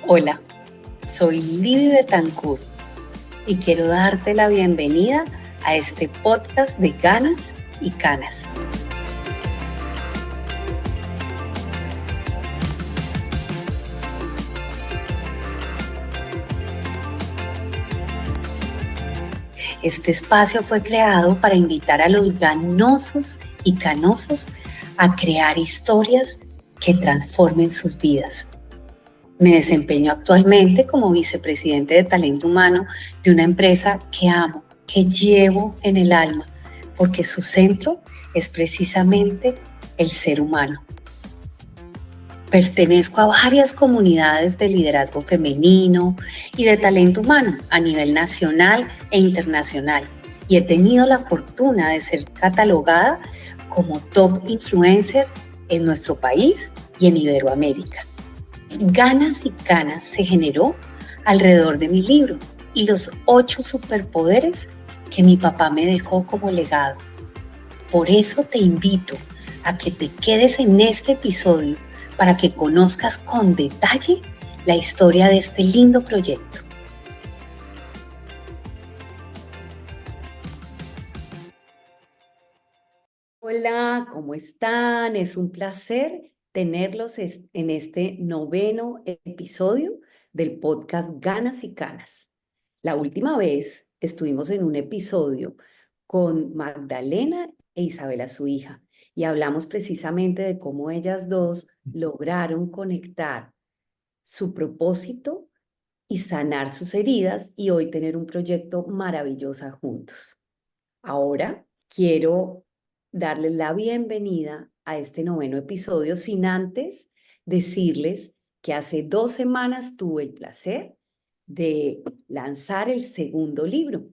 Hola, soy Lidy Betancourt y quiero darte la bienvenida a este podcast de Ganas y Canas. Este espacio fue creado para invitar a los ganosos y canosos a crear historias que transformen sus vidas. Me desempeño actualmente como vicepresidente de talento humano de una empresa que amo, que llevo en el alma, porque su centro es precisamente el ser humano. Pertenezco a varias comunidades de liderazgo femenino y de talento humano a nivel nacional e internacional y he tenido la fortuna de ser catalogada como top influencer en nuestro país y en Iberoamérica. Ganas y Canas se generó alrededor de mi libro y los 8 superpoderes que mi papá me dejó como legado. Por eso te invito a que te quedes en este episodio para que conozcas con detalle la historia de este lindo proyecto. Hola, ¿cómo están? Es un placer tenerlos en este 9º episodio del podcast Ganas y Canas. La última vez estuvimos en un episodio con Magdalena e Isabela, su hija, y hablamos precisamente de cómo ellas dos lograron conectar su propósito y sanar sus heridas y hoy tener un proyecto maravilloso juntos. Ahora quiero darles la bienvenida a este 9º episodio sin antes decirles que hace 2 semanas tuve el placer de lanzar el segundo libro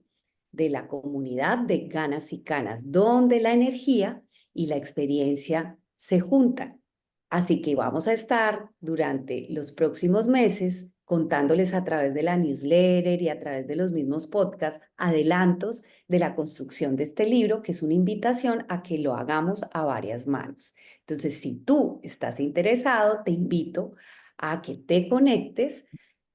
de la comunidad de Ganas y Canas, donde la energía y la experiencia se juntan. Así que vamos a estar durante los próximos meses contándoles a través de la newsletter y a través de los mismos podcasts adelantos de la construcción de este libro, que es una invitación a que lo hagamos a varias manos. Entonces, si tú estás interesado, te invito a que te conectes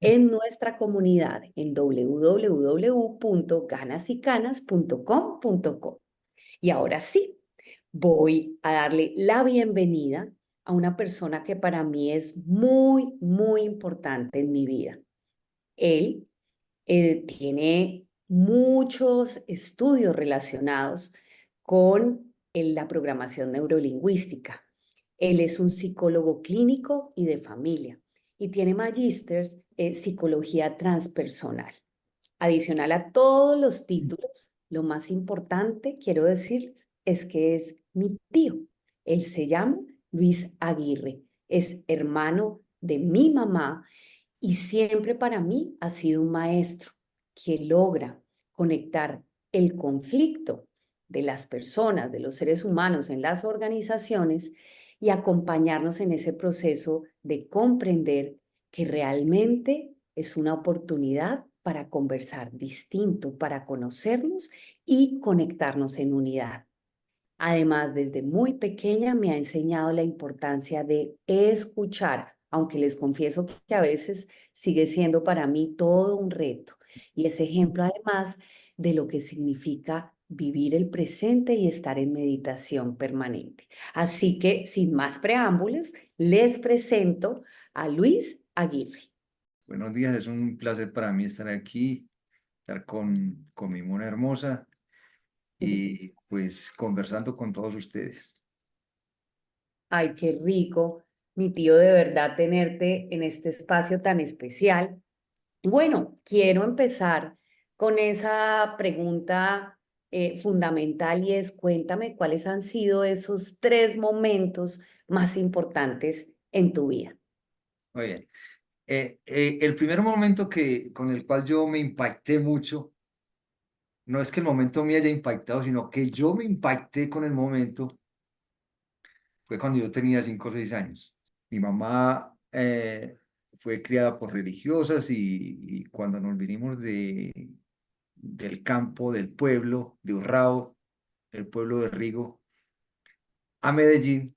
en nuestra comunidad en www.ganasycanas.com.co. Y ahora sí, voy a darle la bienvenida a una persona que para mí es muy, muy importante en mi vida. Él tiene muchos estudios relacionados con la programación neurolingüística. Él es un psicólogo clínico y de familia y tiene magísters en psicología transpersonal. Adicional a todos los títulos, lo más importante, quiero decir, es que es mi tío. Él se llama Luis Aguirre, es hermano de mi mamá y siempre para mí ha sido un maestro que logra conectar el conflicto de las personas, de los seres humanos en las organizaciones y acompañarnos en ese proceso de comprender que realmente es una oportunidad para conversar distinto, para conocernos y conectarnos en unidad. Además, desde muy pequeña me ha enseñado la importancia de escuchar, aunque les confieso que a veces sigue siendo para mí todo un reto. Y es ejemplo además de lo que significa vivir el presente y estar en meditación permanente. Así que, sin más preámbulos, les presento a Luis Aguirre. Buenos días, es un placer para mí estar aquí, estar con mi mona hermosa y pues conversando con todos ustedes. Ay, qué rico, mi tío, de verdad tenerte en este espacio tan especial. Bueno, quiero empezar con esa pregunta fundamental y es, cuéntame cuáles han sido esos 3 momentos más importantes en tu vida. Muy bien. El primer momento con el cual yo me impacté mucho, no es que el momento me haya impactado, sino que yo me impacté con el momento, fue cuando yo tenía 5 o 6 años. Mi mamá fue criada por religiosas y cuando nos vinimos del campo, del pueblo, de Urrao, el pueblo de Rigo, a Medellín,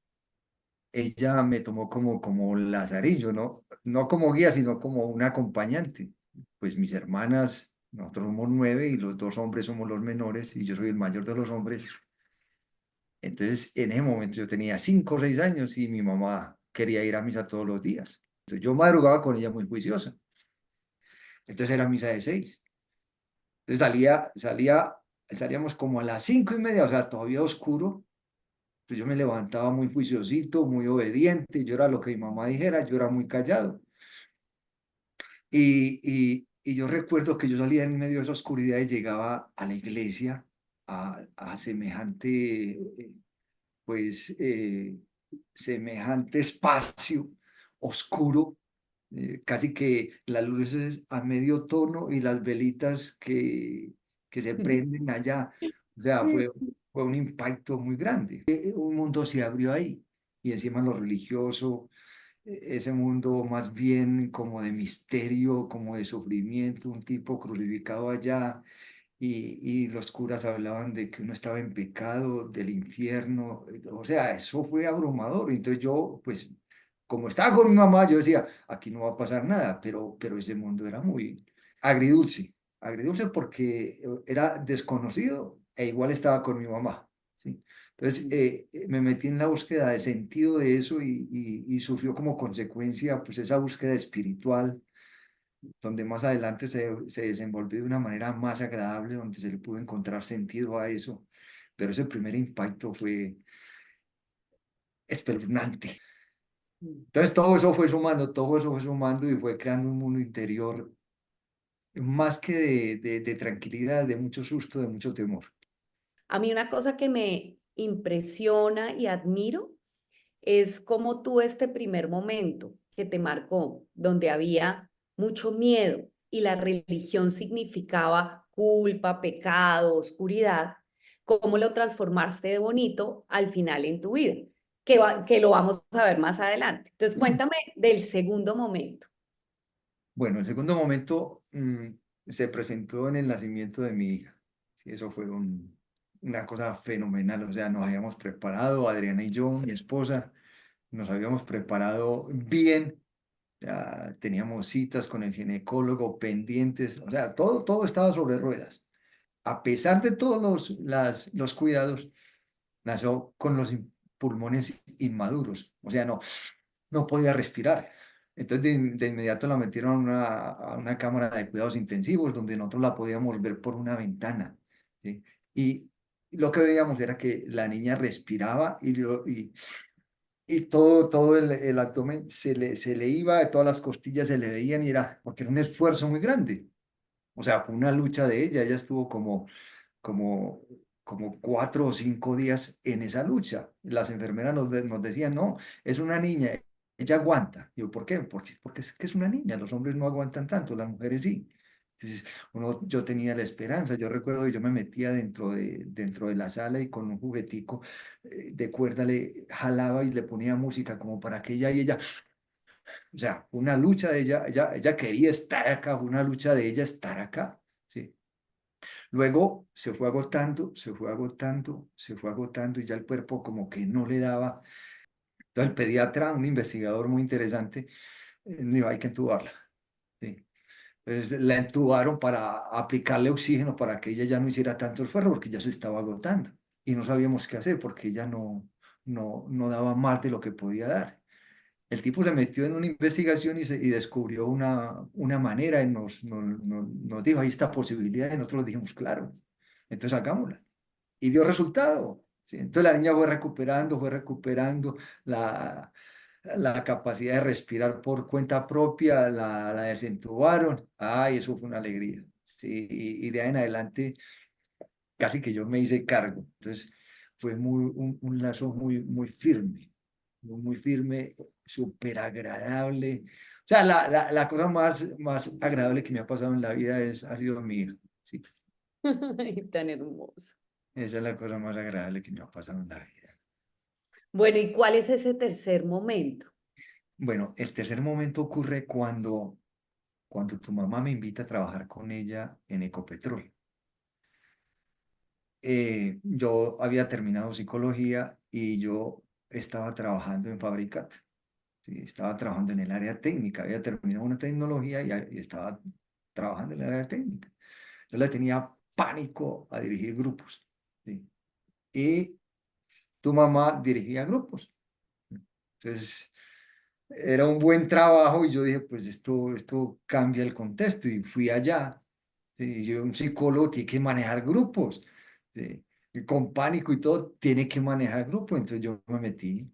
ella me tomó como lazarillo, ¿no? No como guía, sino como un acompañante. Pues mis hermanas, nosotros somos 9 y los 2 hombres somos los menores y yo soy el mayor de los hombres. Entonces, en ese momento yo tenía 5 o 6 años y mi mamá quería ir a misa todos los días. Entonces, yo madrugaba con ella muy juiciosa. Entonces era misa de 6. Entonces salíamos como a las 5:30, o sea, todavía oscuro. Entonces yo me levantaba muy juiciosito, muy obediente. Yo era lo que mi mamá dijera, yo era muy callado. Y yo recuerdo que yo salía en medio de esa oscuridad y llegaba a la iglesia a semejante, pues, semejante espacio oscuro, casi que las luces a medio tono y las velitas que se prenden allá. O sea, Sí. fue un impacto muy grande. Un mundo se abrió ahí y encima lo religioso, ese mundo más bien como de misterio, como de sufrimiento, un tipo crucificado allá y los curas hablaban de que uno estaba en pecado, del infierno, o sea, eso fue abrumador. Entonces yo, pues, como estaba con mi mamá, yo decía, aquí no va a pasar nada, pero ese mundo era muy agridulce, agridulce porque era desconocido e igual estaba con mi mamá, ¿sí? Entonces me metí en la búsqueda de sentido de eso y sufrió como consecuencia, pues, esa búsqueda espiritual donde más adelante se desenvolvió de una manera más agradable, donde se le pudo encontrar sentido a eso, pero ese primer impacto fue espeluznante. Entonces todo eso fue sumando y fue creando un mundo interior más que de tranquilidad, de mucho susto, de mucho temor. A mí una cosa que me impresiona y admiro es como tú este primer momento que te marcó, donde había mucho miedo y la religión significaba culpa, pecado, oscuridad, cómo lo transformaste de bonito al final en tu vida, que lo vamos a ver más adelante. Entonces, cuéntame del segundo momento. Bueno, el segundo momento se presentó en el nacimiento de mi hija. Sí, eso fue una cosa fenomenal. O sea, nos habíamos preparado, Adriana y yo, mi esposa, nos habíamos preparado bien. Ya teníamos citas con el ginecólogo pendientes. O sea, todo estaba sobre ruedas. A pesar de todos los cuidados, nació con los pulmones inmaduros. O sea, no podía respirar. Entonces de inmediato la metieron a una cámara de cuidados intensivos donde nosotros la podíamos ver por una ventana, ¿sí? Y lo que veíamos era que la niña respiraba y todo el abdomen se le iba, todas las costillas se le veían y era porque era un esfuerzo muy grande. O sea, fue una lucha de ella. Ella estuvo como, como 4 o 5 días en esa lucha. Las enfermeras nos decían, no, es una niña, ella aguanta. Digo, ¿por qué? Porque es que es una niña, los hombres no aguantan tanto, las mujeres sí. Entonces, yo tenía la esperanza. Yo recuerdo que yo me metía dentro de la sala y con un juguetico de cuerda le jalaba y le ponía música como para que ella, o sea, una lucha de ella quería estar acá, una lucha de ella estar acá. ¿Sí? Luego se fue agotando, se fue agotando, se fue agotando y ya el cuerpo como que no le daba. Entonces el pediatra, un investigador muy interesante, dijo, hay que entubarla. ¿Sí? Entonces la entubaron para aplicarle oxígeno para que ella ya no hiciera tanto esfuerzo porque ya se estaba agotando. Y no sabíamos qué hacer porque ella no daba más de lo que podía dar. El tipo se metió en una investigación y descubrió una manera y nos dijo, hay esta posibilidad y nosotros dijimos, claro, entonces hagámosla. Y dio resultado. ¿Sí? Entonces la niña fue recuperando la, la capacidad de respirar por cuenta propia, la desentubaron. Ay, eso fue una alegría. Sí, y de ahí en adelante casi que yo me hice cargo. Entonces fue un lazo muy firme, muy firme, súper agradable. O sea, la cosa más agradable que me ha pasado en la vida ha sido mi hija. Sí, Tan hermoso. esa es la cosa más agradable que me ha pasado en la vida. Bueno, ¿y cuál es ese tercer momento? Bueno, el tercer momento ocurre cuando tu mamá me invita a trabajar con ella en Ecopetrol. Yo había terminado psicología y yo estaba trabajando en Fabricat, ¿sí? Estaba trabajando en el área técnica, había terminado una tecnología y estaba trabajando en el área técnica. Yo le tenía pánico a dirigir grupos, ¿sí? Y tu mamá dirigía grupos. Entonces, era un buen trabajo y yo dije, pues esto cambia el contexto y fui allá. ¿Sí? Yo, un psicólogo tiene que manejar grupos, ¿sí? Y con pánico y todo, tiene que manejar grupos. Entonces yo me metí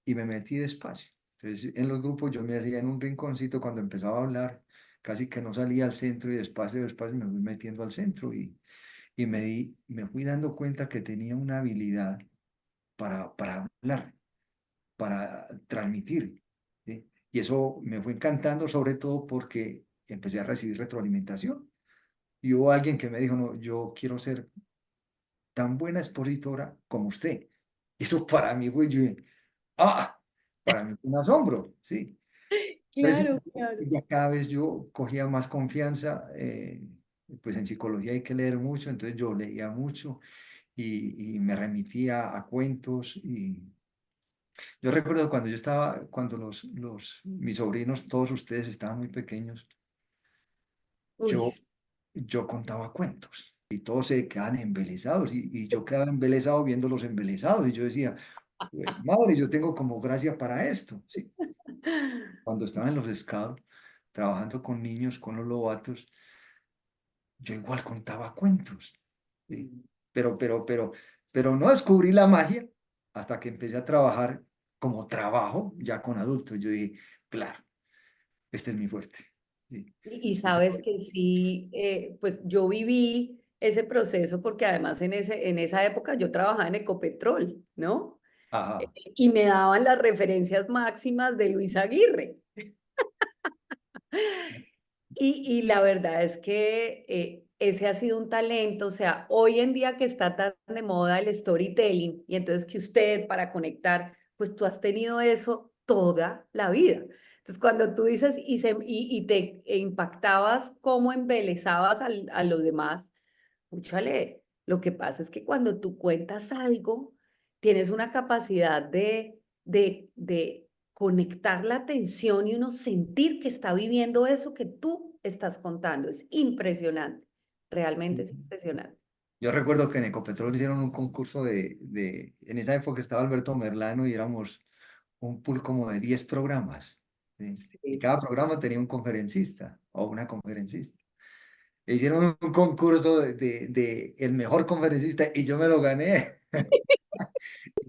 y me metí despacio. Entonces en los grupos yo me hacía en un rinconcito cuando empezaba a hablar, casi que no salía al centro y despacio, despacio me fui metiendo al centro y me fui dando cuenta que tenía una habilidad para hablar, para transmitir, ¿sí? Y eso me fue encantando, sobre todo porque empecé a recibir retroalimentación. Y hubo alguien que me dijo, no, yo quiero ser tan buena expositora como usted. Eso para mí fue, ah, para mí fue un asombro, ¿sí? Entonces, Claro, claro. ya cada vez yo cogía más confianza, pues en psicología hay que leer mucho, entonces yo leía mucho y me remitía a cuentos y yo recuerdo cuando yo estaba, cuando mis sobrinos, todos ustedes estaban muy pequeños, Uy, yo, yo contaba cuentos y todos se quedaban embelesados y yo quedaba embelesado viéndolos embelesados y yo decía, "Jue madre, yo tengo como gracia para esto, ¿sí?". Cuando estaba en los scouts, trabajando con niños, con los lobatos, yo igual contaba cuentos, ¿sí? Pero no descubrí la magia hasta que empecé a trabajar como trabajo ya con adultos. Yo dije, claro, este es mi fuerte, ¿sí? y Ese sabes fue- que sí, pues yo viví ese proceso porque además en esa época yo trabajaba en Ecopetrol, ¿no? Ajá. Y me daban las referencias máximas de Luis Aguirre. Y la verdad es que ese ha sido un talento, o sea, hoy en día que está tan de moda el storytelling, y entonces que usted para conectar, pues tú has tenido eso toda la vida. Entonces, cuando tú dices y te impactabas cómo embelezabas a los demás, escúchale, lo que pasa es que cuando tú cuentas algo, tienes una capacidad de conectar la atención y uno sentir que está viviendo eso que tú estás contando. Es impresionante, realmente es impresionante. Yo recuerdo que en Ecopetrol hicieron un concurso en esa época estaba Alberto Merlano y éramos un pool como de 10 programas, ¿sí? Y Sí. cada programa tenía un conferencista o una conferencista. E hicieron un concurso de el mejor conferencista y yo me lo gané.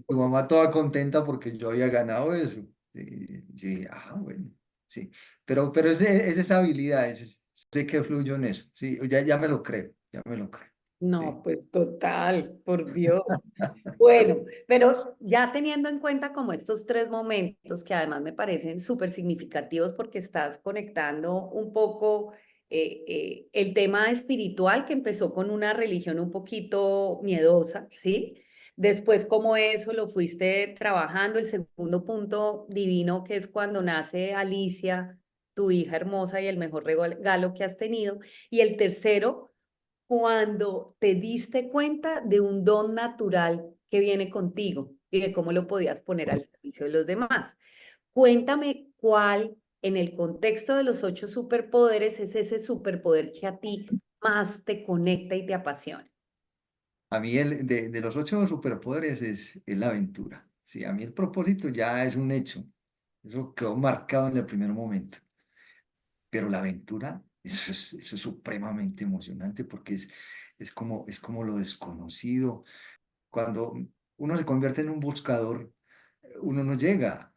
Tu mamá toda contenta porque yo había ganado eso. Y yo dije, ah, bueno, sí. Pero es esa habilidad, sé que fluyo en eso. Sí, ya me lo creo, ya me lo creo. No, Sí. pues total, por Dios. Bueno, pero ya teniendo en cuenta como estos tres momentos que además me parecen súper significativos porque estás conectando un poco el tema espiritual que empezó con una religión un poquito miedosa, ¿sí? Después como eso lo fuiste trabajando, el segundo punto divino que es cuando nace Alicia, tu hija hermosa y el mejor regalo que has tenido, y el tercero cuando te diste cuenta de un don natural que viene contigo y de cómo lo podías poner al servicio de los demás. Cuéntame cuál, en el contexto de los 8 superpoderes, es ese superpoder que a ti más te conecta y te apasiona. A mí de los 8 superpoderes es la aventura. Sí, a mí el propósito ya es un hecho. Eso quedó marcado en el primer momento. Pero la aventura, eso es supremamente emocionante porque es como lo desconocido. Cuando uno se convierte en un buscador, uno no llega.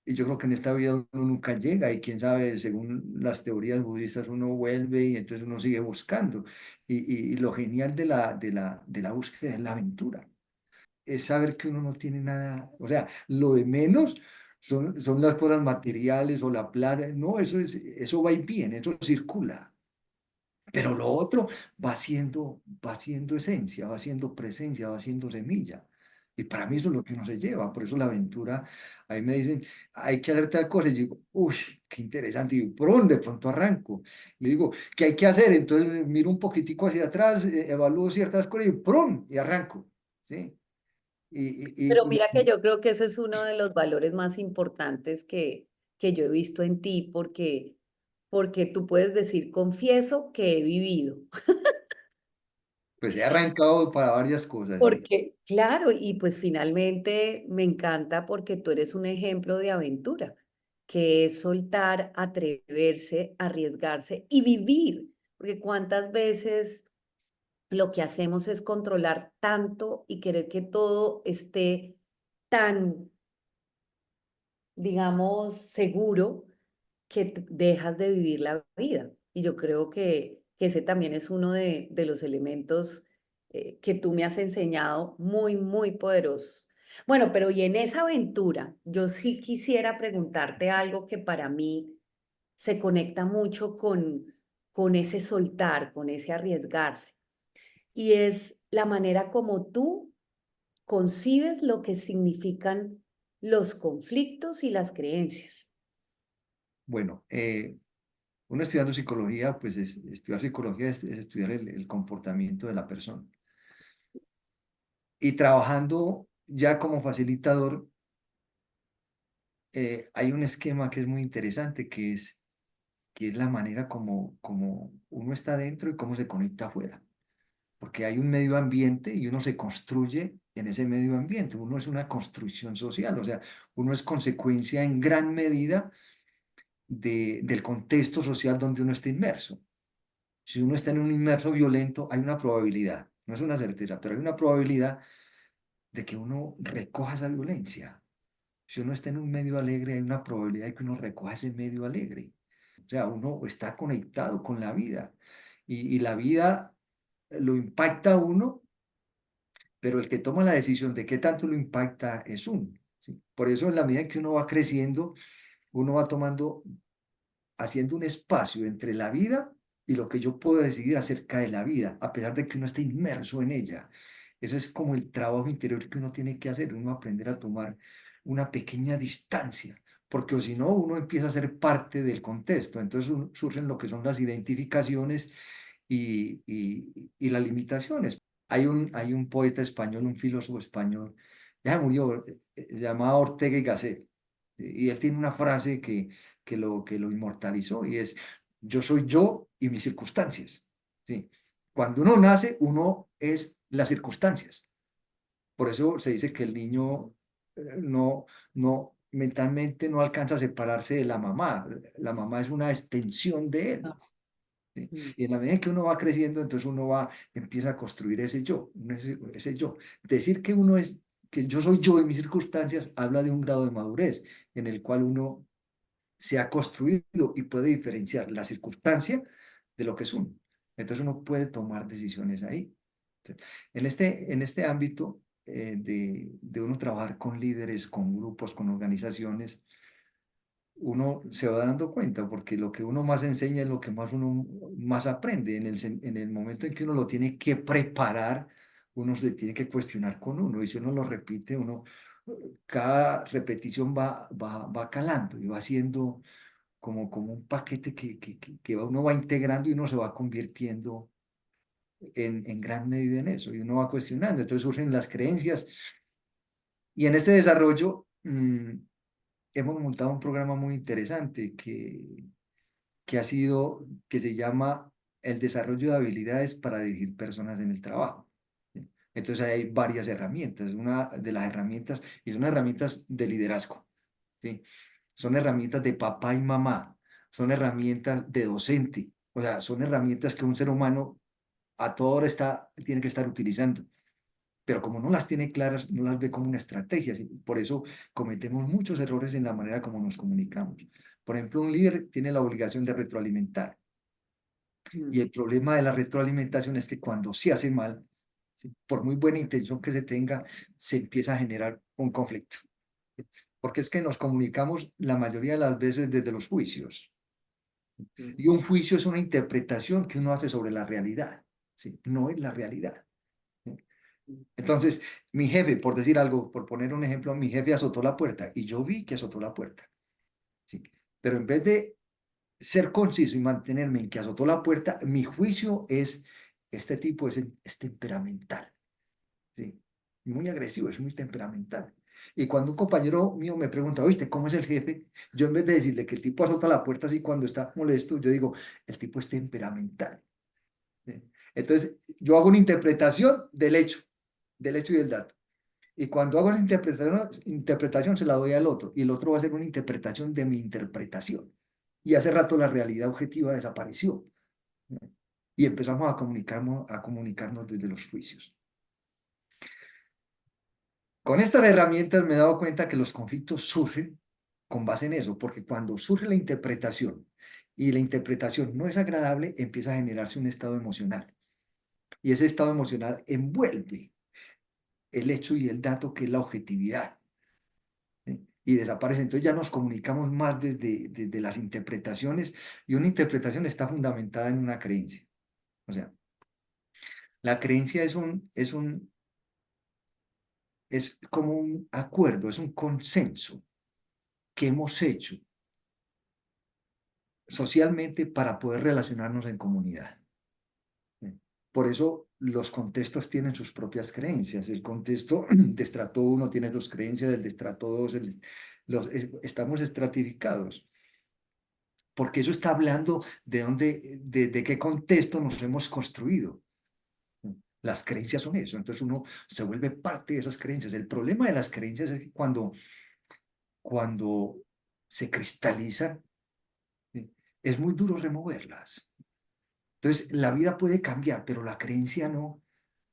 Y yo creo que en esta vida uno nunca llega y quién sabe, según las teorías budistas, uno vuelve y entonces uno sigue buscando. Y lo genial de la búsqueda es la aventura. Es saber que uno no tiene nada, o sea, lo de menos son las cosas materiales o la plata. No, eso va y viene, eso circula. Pero lo otro va siendo esencia, va siendo presencia, va siendo semilla. Y para mí eso es lo que uno se lleva. Por eso la aventura, ahí me dicen, hay que hacer tal cosa. Y yo digo, uy, qué interesante. Y por dónde de pronto arranco. Y digo, ¿qué hay que hacer? Entonces miro un poquitico hacia atrás, evalúo ciertas cosas y ¡prum! Y arranco. ¿Sí? Pero mira que yo creo que eso es uno de los valores más importantes que yo he visto en ti, porque tú puedes decir, confieso que he vivido. pues he arrancado para varias cosas, sí. Porque, claro, y pues finalmente me encanta porque tú eres un ejemplo de aventura, que es soltar, atreverse, arriesgarse y vivir. Porque cuántas veces lo que hacemos es controlar tanto y querer que todo esté tan, digamos, seguro que dejas de vivir la vida. Y yo creo que ese también es uno de los elementos que tú me has enseñado muy, muy poderosos. Bueno, pero y en esa aventura, yo sí quisiera preguntarte algo que para mí se conecta mucho con ese soltar, con ese arriesgarse. Y es la manera como tú concibes lo que significan los conflictos y las creencias. Bueno, uno estudiando psicología, pues estudiar psicología es estudiar el comportamiento de la persona. Y trabajando ya como facilitador, hay un esquema que es muy interesante, que es la manera como uno está dentro y cómo se conecta afuera. Porque hay un medio ambiente y uno se construye en ese medio ambiente. Uno es una construcción social, o sea, uno es consecuencia en gran medida del contexto social donde uno está inmerso. Si uno está en un inmerso violento, hay una probabilidad, no es una certeza, pero hay una probabilidad de que uno recoja esa violencia. Si uno está en un medio alegre, hay una probabilidad de que uno recoja ese medio alegre. O sea, uno está conectado con la vida y la vida lo impacta a uno, pero el que toma la decisión de qué tanto lo impacta es uno. ¿Sí? Por eso, en la medida que uno va creciendo, uno va tomando, haciendo un espacio entre la vida y lo que yo puedo decidir acerca de la vida, a pesar de que uno esté inmerso en ella. Eso es como el trabajo interior que uno tiene que hacer, uno aprender a tomar una pequeña distancia, porque o si no, uno empieza a ser parte del contexto. Entonces surgen lo que son las identificaciones y las limitaciones. Hay un poeta español, un filósofo español, ya murió, se llamaba Ortega y Gasset, y él tiene una frase que lo inmortalizó y es, yo soy yo y mis circunstancias. ¿Sí? Cuando uno nace, uno es las circunstancias. Por eso se dice que el niño mentalmente no alcanza a separarse de la mamá. La mamá es una extensión de él. Ah, ¿Sí? mm, Y en la medida en que uno va creciendo, entonces empieza a construir ese yo, ese yo. Decir que yo soy yo en mis circunstancias, habla de un grado de madurez en el cual uno se ha construido y puede diferenciar la circunstancia de lo que es uno. Entonces uno puede tomar decisiones ahí. Entonces, en este ámbito de uno trabajar con líderes, con grupos, con organizaciones, uno se va dando cuenta, porque lo que uno más enseña es lo que más uno más aprende. En el momento en que uno lo tiene que preparar, uno se tiene que cuestionar con uno, y si uno lo repite, cada repetición va calando y va haciendo como un paquete que uno va integrando y uno se va convirtiendo en gran medida en eso, y uno va cuestionando, entonces surgen las creencias, y en este desarrollo hemos montado un programa muy interesante que se llama el desarrollo de habilidades para dirigir personas en el trabajo. ¿Sí? Entonces hay varias herramientas, una de las herramientas, y son herramientas de liderazgo, ¿sí? Son herramientas de papá y mamá, son herramientas de docente, o sea, son herramientas que un ser humano a toda hora tiene que estar utilizando, pero como no las tiene claras, no las ve como una estrategia, ¿sí? Por eso cometemos muchos errores en la manera como nos comunicamos. Por ejemplo, un líder tiene la obligación de retroalimentar, y mm. el problema de la retroalimentación es que cuando se hace mal, ¿sí? Por muy buena intención que se tenga, se empieza a generar un conflicto. ¿Sí? Porque es que nos comunicamos la mayoría de las veces desde los juicios. Mm, Y un juicio es una interpretación que uno hace sobre la realidad. ¿Sí? No es la realidad. ¿Sí? mm, Entonces, mi jefe, por decir algo, por poner un ejemplo, mi jefe azotó la puerta y yo vi que azotó la puerta. ¿Sí? Pero en vez de ser conciso y mantenerme en que azotó la puerta, mi juicio es, este tipo es temperamental. ¿Sí? muy agresivo, es muy temperamental. Y cuando un compañero mío me pregunta, ¿oíste cómo es el jefe? Yo en vez de decirle que el tipo azota la puerta así cuando está molesto, yo digo, el tipo es temperamental. ¿Sí? Entonces, yo hago una interpretación del hecho y del dato. Y cuando hago la interpretación se la doy al otro, y el otro va a hacer una interpretación de mi interpretación. Y hace rato la realidad objetiva desapareció. ¿Sí? Y empezamos a comunicarnos desde los juicios. Con estas herramientas me he dado cuenta que los conflictos surgen con base en eso, porque cuando surge la interpretación y la interpretación no es agradable, empieza a generarse un estado emocional. Y ese estado emocional envuelve el hecho y el dato que es la objetividad. ¿Sí? Y desaparece. Entonces ya nos comunicamos más desde las interpretaciones, y una interpretación está fundamentada en una creencia. O sea, la creencia es como un acuerdo, es un consenso que hemos hecho socialmente para poder relacionarnos en comunidad. ¿Sí? Por eso los contextos tienen sus propias creencias. El contexto de estrato 1 tiene sus creencias, el de estrato 2, estamos estratificados, porque eso está hablando de qué contexto nos hemos construido. Las creencias son eso, entonces uno se vuelve parte de esas creencias. El problema de las creencias es que cuando se cristalizan, ¿sí? Es muy duro removerlas. Entonces, la vida puede cambiar, pero la creencia no.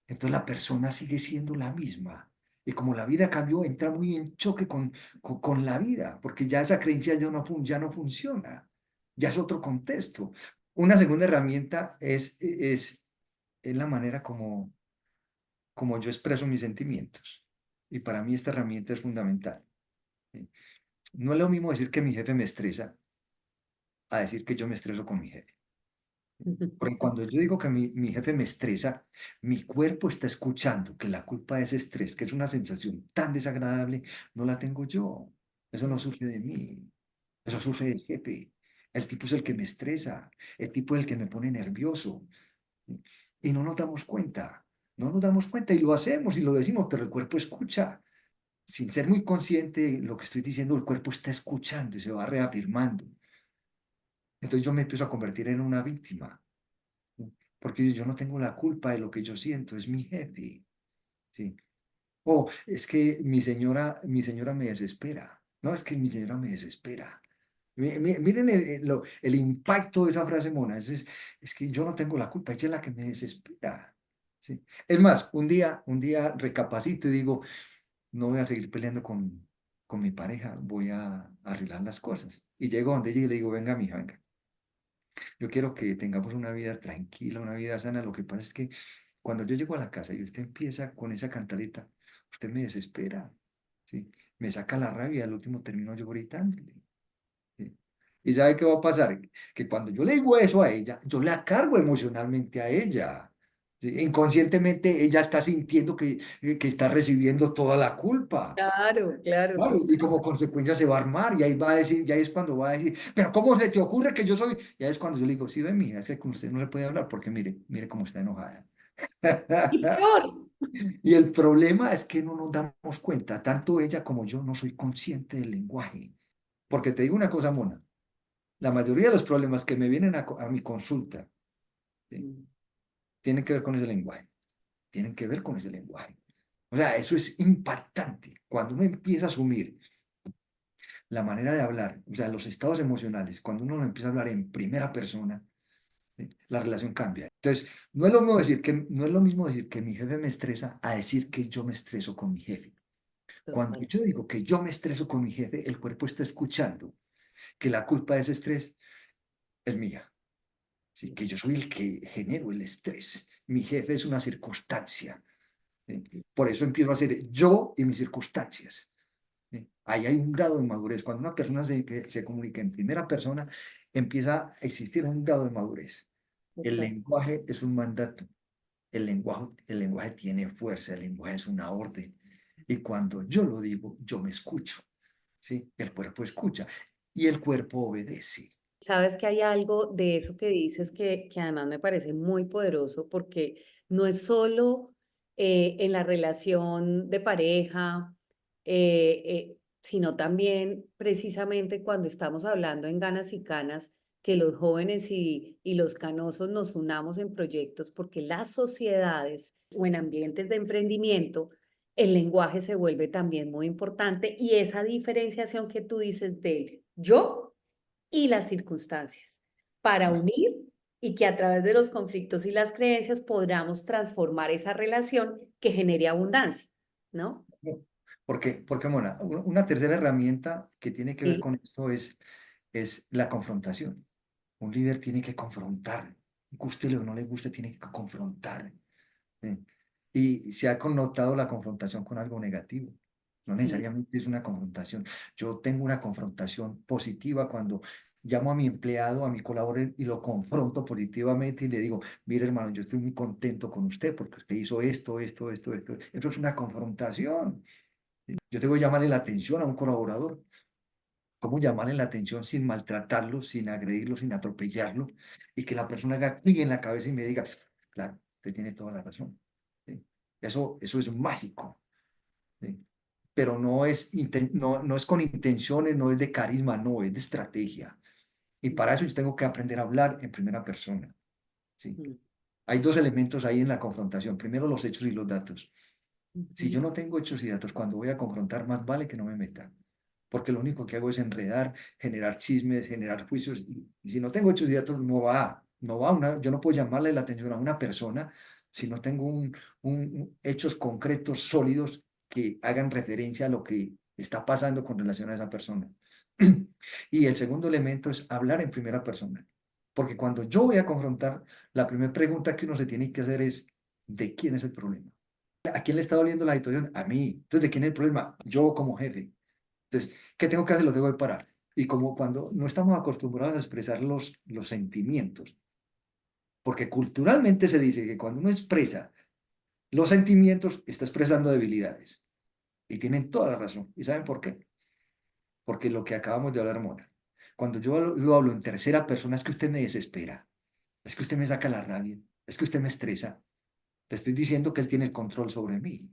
Entonces, la persona sigue siendo la misma. Y como la vida cambió, entra muy en choque con la vida, porque ya esa creencia ya no funciona. Ya es otro contexto. Una segunda herramienta es la manera como yo expreso mis sentimientos. Y para mí esta herramienta es fundamental. ¿Sí? No es lo mismo decir que mi jefe me estresa a decir que yo me estreso con mi jefe. Porque cuando yo digo que mi jefe me estresa, mi cuerpo está escuchando que la culpa de ese estrés, que es una sensación tan desagradable, no la tengo yo. Eso no surge de mí. Eso surge del jefe. El tipo es el que me estresa. El tipo es el que me pone nervioso. Y no nos damos cuenta. No nos damos cuenta y lo hacemos y lo decimos, pero el cuerpo escucha. Sin ser muy consciente de lo que estoy diciendo, el cuerpo está escuchando y se va reafirmando. Entonces yo me empiezo a convertir en una víctima. Porque yo no tengo la culpa de lo que yo siento, es mi jefe, ¿sí? O es que mi señora me desespera. No, es que mi señora me desespera. Miren el impacto de esa frase mona. Es que yo no tengo la culpa, ella es la que me desespera. ¿Sí? Es más, un día recapacito y digo, no voy a seguir peleando con mi pareja, voy a arreglar las cosas. Y llego donde ella y le digo, venga, mija, venga. Yo quiero que tengamos una vida tranquila, una vida sana. Lo que pasa es que cuando yo llego a la casa y usted empieza con esa cantaleta, usted me desespera, ¿sí? Me saca la rabia, al último termino yo gritándole, ¿sí? ¿Y sabe qué va a pasar? Que cuando yo le digo eso a ella, yo la cargo emocionalmente a ella, ¿sí? Inconscientemente ella está sintiendo que está recibiendo toda la culpa. Claro, claro, Claro, y total. como consecuencia se va a armar y ahí va a decir, ya es cuando va a decir, pero ¿cómo se te ocurre que yo soy? Ya es cuando yo le digo, sí, ve, mija, es que con usted no le puede hablar porque mire cómo está enojada. Y peor. Y el problema es que no nos damos cuenta, tanto ella como yo no soy consciente del lenguaje. Porque te digo una cosa, Mona, la mayoría de los problemas que me vienen a mi consulta, ¿sí? Tienen que ver con ese lenguaje, tienen que ver con ese lenguaje. O sea, eso es impactante. Cuando uno empieza a asumir la manera de hablar, o sea, los estados emocionales, cuando uno empieza a hablar en primera persona, ¿sí? La relación cambia. Entonces, no es lo mismo decir que mi jefe me estresa a decir que yo me estreso con mi jefe. Cuando Total. yo digo que yo me estreso con mi jefe, el cuerpo está escuchando que la culpa de ese estrés es mía, ¿sí? Que yo soy el que genero el estrés. Mi jefe es una circunstancia, ¿sí? Por eso empiezo a ser yo y mis circunstancias. ¿Sí? Ahí hay un grado de madurez. Cuando una persona que se comunica en primera persona, empieza a existir un grado de madurez. El Total. lenguaje es un mandato. El lenguaje tiene fuerza. El lenguaje es una orden. Y cuando yo lo digo, yo me escucho. ¿Sí? El cuerpo escucha y el cuerpo obedece. Sabes que hay algo de eso que dices que además me parece muy poderoso porque no es solo en la relación de pareja, sino también precisamente cuando estamos hablando en Ganas y Canas, que los jóvenes y los canosos nos unamos en proyectos, porque las sociedades o en ambientes de emprendimiento, el lenguaje se vuelve también muy importante y esa diferenciación que tú dices del yo y las circunstancias para unir y que a través de los conflictos y las creencias podamos transformar esa relación que genere abundancia, ¿no? Porque Mona, una tercera herramienta que tiene que ver Sí, con esto es la confrontación. Un líder tiene que confrontar, guste o no le guste, tiene que confrontar. ¿Sí? Y se ha connotado la confrontación con algo negativo. No sí, necesariamente es una confrontación. Yo tengo una confrontación positiva cuando llamo a mi empleado, a mi colaborador y lo confronto positivamente y le digo, mire hermano, yo estoy muy contento con usted porque usted hizo esto, esto, esto, esto. Eso es una confrontación. Yo tengo que llamarle la atención a un colaborador. ¿Cómo llamarle la atención sin maltratarlo, sin agredirlo, sin atropellarlo? Y que la persona haga clic en la cabeza y me diga, claro, usted tiene toda la razón. ¿Sí? Eso es mágico. ¿Sí? Pero no es con intenciones, no es de carisma, no, es de estrategia. Y para eso yo tengo que aprender a hablar en primera persona. ¿Sí? ujú, Hay dos elementos ahí en la confrontación. Primero, los hechos y los datos. Si yo ujú, no tengo hechos y datos, cuando voy a confrontar, más vale que no me meta. Porque lo único que hago es enredar, generar chismes, generar juicios. Y si no tengo hechos y datos, yo no puedo llamarle la atención a una persona si no tengo hechos concretos, sólidos, que hagan referencia a lo que está pasando con relación a esa persona. Y el segundo elemento es hablar en primera persona. Porque cuando yo voy a confrontar, la primera pregunta que uno se tiene que hacer es, ¿de quién es el problema? ¿A quién le está doliendo la situación? A mí. Entonces, ¿de quién es el problema? Yo como jefe. Entonces, ¿qué tengo que hacer? Lo tengo que parar. Y como cuando no estamos acostumbrados a expresar los sentimientos, porque culturalmente se dice que cuando uno expresa los sentimientos, está expresando debilidades. Y tienen toda la razón. ¿Y saben por qué? Porque lo que acabamos de hablar, Mona, cuando yo lo hablo en tercera persona, es que usted me desespera, es que usted me saca la rabia, es que usted me estresa. Le estoy diciendo que él tiene el control sobre mí,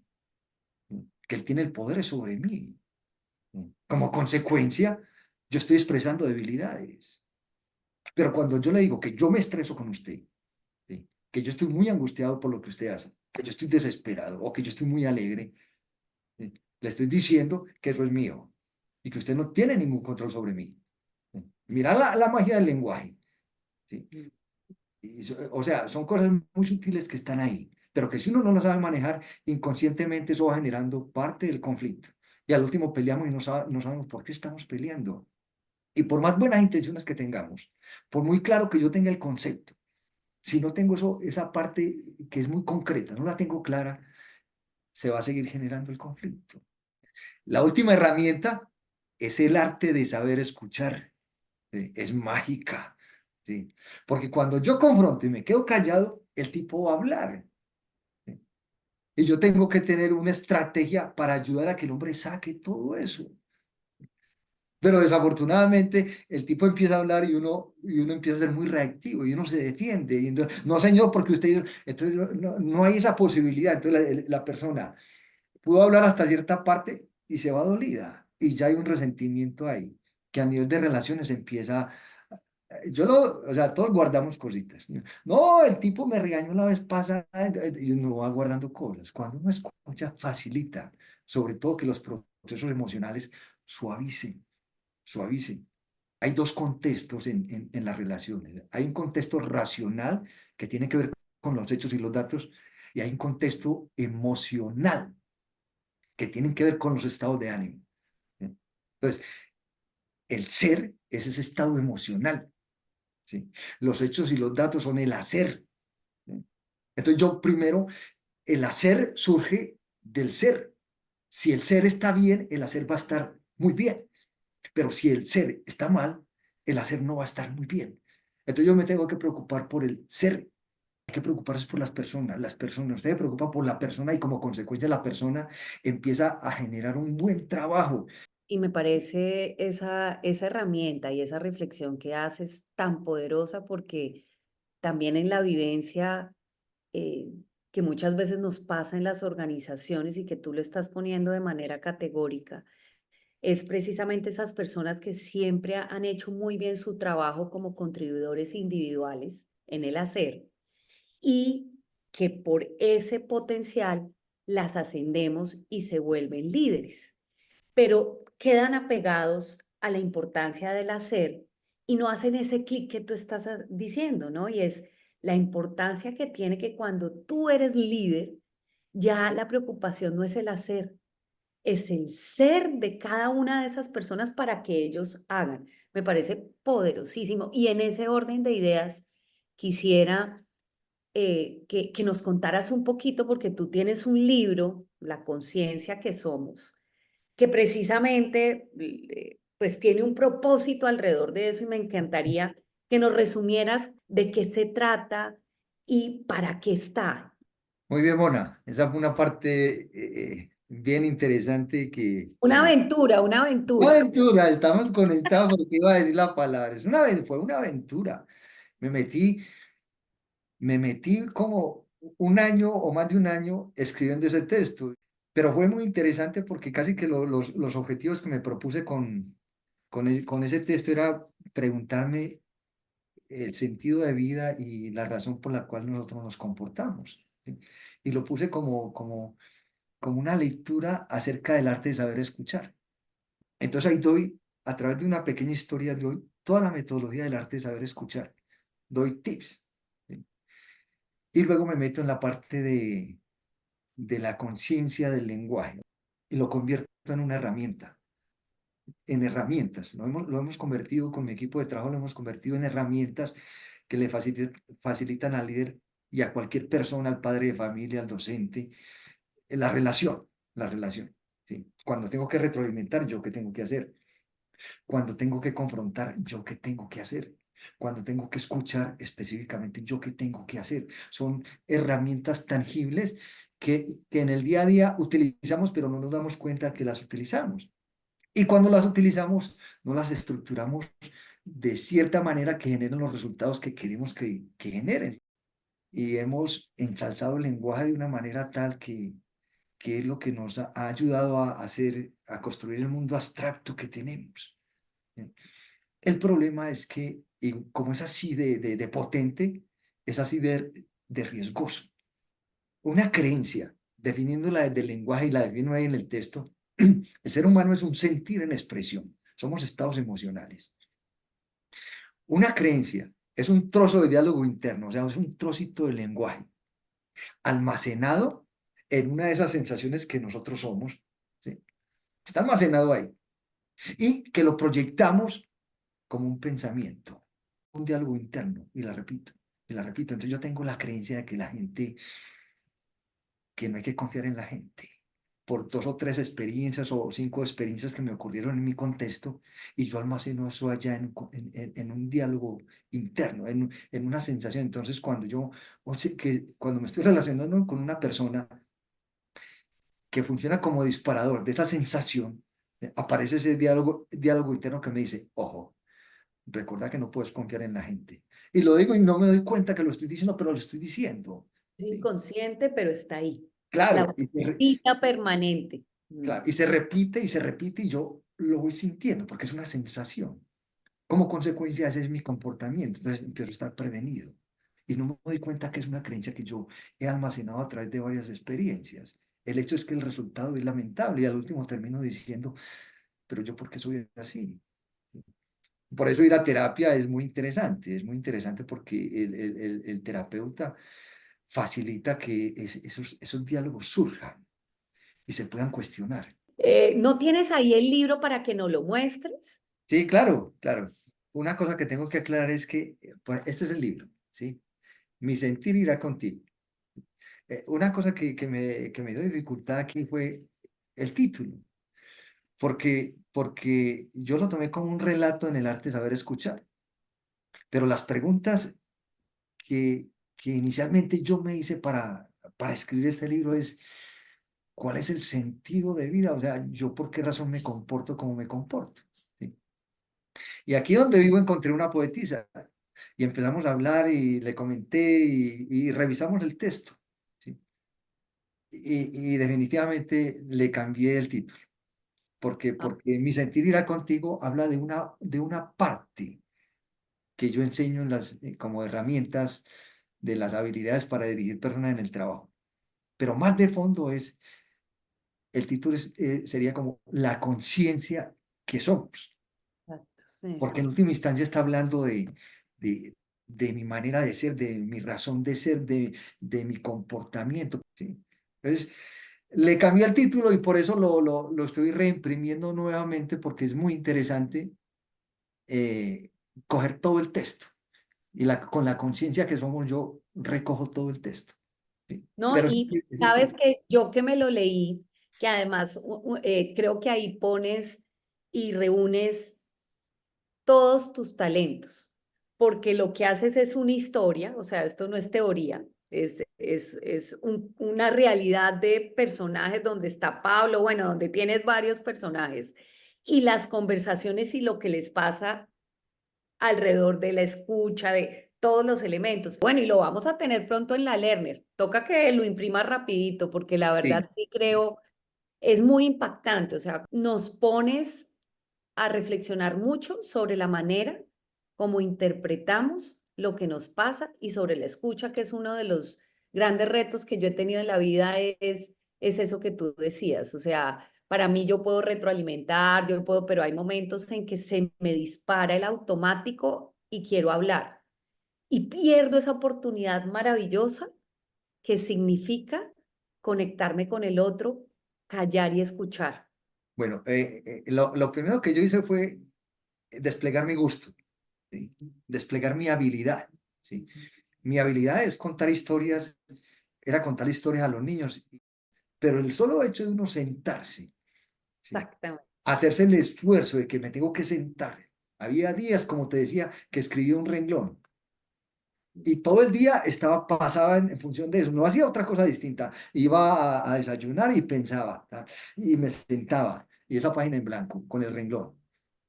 que él tiene el poder sobre mí. Como consecuencia, yo estoy expresando debilidades. Pero cuando yo le digo que yo me estreso con usted, ¿sí? Que yo estoy muy angustiado por lo que usted hace, que yo estoy desesperado o que yo estoy muy alegre, ¿sí? Le estoy diciendo que eso es mío y que usted no tiene ningún control sobre mí. ¿Sí? Mira la magia del lenguaje. ¿Sí? ujú. O sea, son cosas muy sutiles que están ahí, pero que si uno no lo sabe manejar, inconscientemente eso va generando parte del conflicto. Y al último peleamos y no sabemos por qué estamos peleando. Y por más buenas intenciones que tengamos, por muy claro que yo tenga el concepto, si no tengo esa parte que es muy concreta, no la tengo clara, se va a seguir generando el conflicto. La última herramienta es el arte de saber escuchar. ¿Sí? Es mágica. ¿Sí? Porque cuando yo confronto y me quedo callado, el tipo va a hablar. ¿Sí? Y yo tengo que tener una estrategia para ayudar a que el hombre saque todo eso. Pero desafortunadamente el tipo empieza a hablar y uno empieza a ser muy reactivo y uno se defiende. Y entonces, no, señor, porque usted... Entonces no hay esa posibilidad. Entonces la persona pudo hablar hasta cierta parte y se va dolida. Y ya hay un resentimiento ahí, que a nivel de relaciones empieza... o sea, todos guardamos cositas. No, el tipo me regañó la vez pasada y uno va guardando cosas. Cuando uno escucha, facilita, sobre todo que los procesos emocionales suavicen, suavicen. Hay dos contextos en las relaciones. Hay un contexto racional que tiene que ver con los hechos y los datos, y hay un contexto emocional que tiene que ver con los estados de ánimo. ¿Sí? Entonces, el ser es ese estado emocional. ¿Sí? Los hechos y los datos son el hacer. ¿Sí? Entonces, yo primero, el hacer surge del ser. Si el ser está bien, el hacer va a estar muy bien. Pero si el ser está mal, el hacer no va a estar muy bien. Entonces yo me tengo que preocupar por el ser. Hay que preocuparse por las personas. Las personas, usted se preocupa por la persona y como consecuencia la persona empieza a generar un buen trabajo. Y me parece esa herramienta y esa reflexión que haces tan poderosa porque también en la vivencia, eh, que muchas veces nos pasa en las organizaciones y que tú lo estás poniendo de manera categórica, es precisamente esas personas que siempre han hecho muy bien su trabajo como contribuidores individuales en el hacer y que por ese potencial las ascendemos y se vuelven líderes, pero quedan apegados a la importancia del hacer y no hacen ese clic que tú estás diciendo, ¿no? Y es la importancia que tiene que cuando tú eres líder, ya la preocupación no es el hacer, es el ser de cada una de esas personas para que ellos hagan. Me parece poderosísimo. Y en ese orden de ideas, quisiera que nos contaras un poquito, porque tú tienes un libro, La conciencia que somos, que precisamente pues tiene un propósito alrededor de eso y me encantaría que nos resumieras de qué se trata y para qué está. Muy bien, Mona. Esa fue una parte bien interesante Una que... aventura, una Una aventura. aventura, estamos conectados porque iba a decir la palabra. Fue una aventura. Me metí, me metí como un año o más de un año escribiendo ese texto, pero fue muy interesante porque casi que los objetivos que me propuse con ese texto era preguntarme el sentido de vida y la razón por la cual nosotros nos comportamos. ¿Sí? Y lo puse como una lectura acerca del arte de saber escuchar. Entonces ahí doy, a través de una pequeña historia, doy toda la metodología del arte de saber escuchar. Doy tips. ¿Sí? Y luego me meto en la parte de la conciencia del lenguaje y lo convierto en una herramienta, en herramientas. Lo hemos convertido con mi equipo de trabajo, lo hemos convertido en herramientas que le facilitan al líder y a cualquier persona, al padre de familia, al docente, la relación. ¿Sí? Cuando tengo que retroalimentar, ¿yo qué tengo que hacer? Cuando tengo que confrontar, ¿yo qué tengo que hacer? Cuando tengo que escuchar específicamente, ¿yo qué tengo que hacer? Son herramientas tangibles que en el día a día utilizamos, pero no nos damos cuenta que las utilizamos. Y cuando las utilizamos, no las estructuramos de cierta manera que generen los resultados que queremos que generen. Y hemos ensalzado el lenguaje de una manera tal que es lo que nos ha ayudado a hacer, a construir el mundo abstracto que tenemos. ¿Sí? El problema es que, y como es así de potente, es así de riesgoso. Una creencia, definiéndola desde el lenguaje y la defino ahí en el texto, el ser humano es un sentir en expresión. Somos estados emocionales. Una creencia es un trozo de diálogo interno, o sea, es un trocito de lenguaje almacenado en una de esas sensaciones que nosotros somos. ¿Sí? Está almacenado ahí. Y que lo proyectamos como un pensamiento, un diálogo interno, y la repito, y la repito. Entonces yo tengo la creencia de que la gente, que no hay que confiar en la gente, por dos o tres experiencias o cinco experiencias que me ocurrieron en mi contexto, y yo almaceno eso allá en un diálogo interno, en una sensación. Entonces cuando me estoy relacionando con una persona que funciona como disparador de esa sensación, aparece ese diálogo interno que me dice, ojo, recuerda que no puedes confiar en la gente. Y lo digo y no me doy cuenta que lo estoy diciendo, pero lo estoy diciendo. Es ¿Sí? inconsciente, pero está ahí. La Claro, vocecita permanente. claro, y se repite y se repite y yo lo voy sintiendo porque es una sensación. Como consecuencia, ese es mi comportamiento. Entonces empiezo a estar prevenido. Y no me doy cuenta que es una creencia que yo he almacenado a través de varias experiencias. El hecho es que el resultado es lamentable y al último termino diciendo, pero yo, ¿por qué soy así? Por eso ir a terapia es muy interesante porque el terapeuta facilita que esos diálogos surjan y se puedan cuestionar. ¿No tienes ahí el libro para que nos lo muestres? Sí, claro, claro. Una cosa que tengo que aclarar es que pues, este es el libro, ¿sí? Mi sentir irá contigo. Una cosa que me dio dificultad aquí fue el título, porque yo lo tomé como un relato en el arte de saber escuchar, pero las preguntas que inicialmente yo me hice para escribir este libro es, ¿cuál es el sentido de vida? O sea, ¿yo por qué razón me comporto como me comporto? ¿Sí? Y aquí donde vivo encontré una poetisa y empezamos a hablar y le comenté y revisamos el texto. ¿Sí? y definitivamente le cambié el título, Ah, porque mi sentir irá contigo habla de una parte que yo enseño en como herramientas de las habilidades para dirigir personas en el trabajo. Pero más de fondo el título sería como la conciencia que somos, exacto, sí. porque en última instancia está hablando de, de mi manera de ser, de mi razón de ser, de mi comportamiento, ¿sí? Entonces, le cambié el título y por eso lo estoy reimprimiendo nuevamente porque es muy interesante eh, coger todo el texto y con la conciencia que somos yo recojo todo el texto, ¿sí? ¿No? Pero Y ese es sabes que yo que me lo leí, que además creo que ahí pones y reúnes todos tus talentos, porque lo que haces es una historia, o sea, esto no es teoría, es una realidad de personajes donde está Pablo, bueno, donde tienes varios personajes, y las conversaciones y lo que les pasa alrededor de la escucha, de todos los elementos. Bueno, y lo vamos a tener pronto en la Lerner. Toca que lo imprima rapidito, porque la sí. verdad sí creo, es muy impactante, o sea, nos pones a reflexionar mucho sobre la manera como interpretamos lo que nos pasa y sobre la escucha, que es uno de los grandes retos que yo he tenido en la vida, es eso que tú decías. O sea, para mí yo puedo retroalimentar, yo puedo, pero hay momentos en que se me dispara el automático y quiero hablar. Y pierdo esa oportunidad maravillosa que significa conectarme con el otro, callar y escuchar. Bueno, lo primero que yo hice fue desplegar mi gusto, ¿sí? Desplegar mi habilidad, ¿sí? Mi habilidad es contar historias, era contar historias a los niños, pero el solo hecho de uno sentarse, ¿sí? Exactamente. Hacerse el esfuerzo de que me tengo que sentar. Había días, como te decía, que escribía un renglón y todo el día pasaba en función de eso, no hacía otra cosa distinta. Iba a desayunar y pensaba, ¿tá? Y me sentaba y esa página en blanco con el renglón.